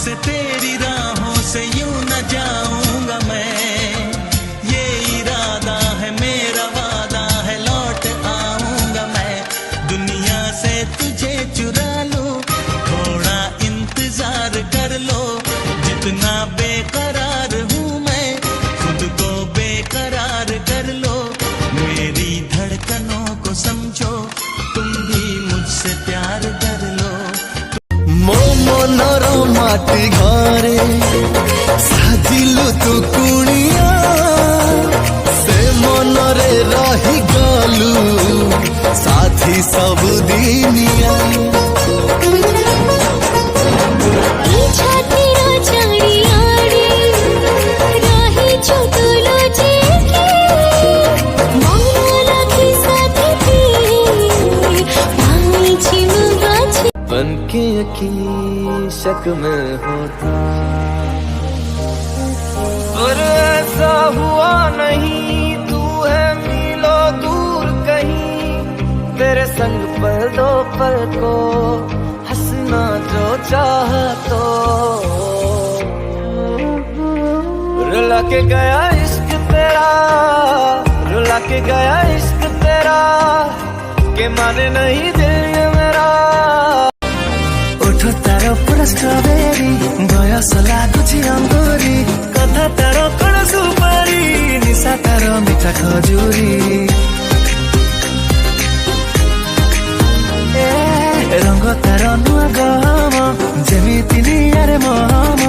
से तेरी राहों से यूं न जाऊंगा मैं, ये इरादा है मेरा, वादा है लौट आऊंगा मैं। दुनिया से तुझे चुरा लूं, थोड़ा इंतजार कर लो, जितना बेकरार हूँ मैं खुद को बेकरार कर लो। मेरी धड़कनों को समझो, तुम भी मुझसे प्यार कर लो। ମୋ ମନର ମାଟି ଘରେ ସାଜିଲୁ ତୁ କୁଣିଆ, ସେ ମନରେ ରହିଗଲୁ ସାଥୀ ସବୁଦିନିଆ। बन के यकीन शक में होता, पर ऐसा हुआ नहीं। तू है मीलों दूर कहीं, तेरे संग पल दो पल को हंसना जो चाह तो। रुला के गया इश्क तेरा, रुला के गया इश्क तेरा, के माने नहीं दिल ये मेरा। तार पुरा स्ट्रॉबेरी बयस लागुची अंगूरी, कथा तार कण सुपारी, निशा तार मिठा खजूरी। रंग तार नुआ गहम जेमिति निआरे महम,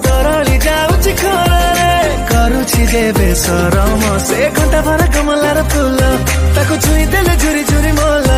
तरली जाउची खरारे करुची जे बेसरम। से घंटा भर कमलार फूल ताकू छुई देले झुरी झुरी मोल।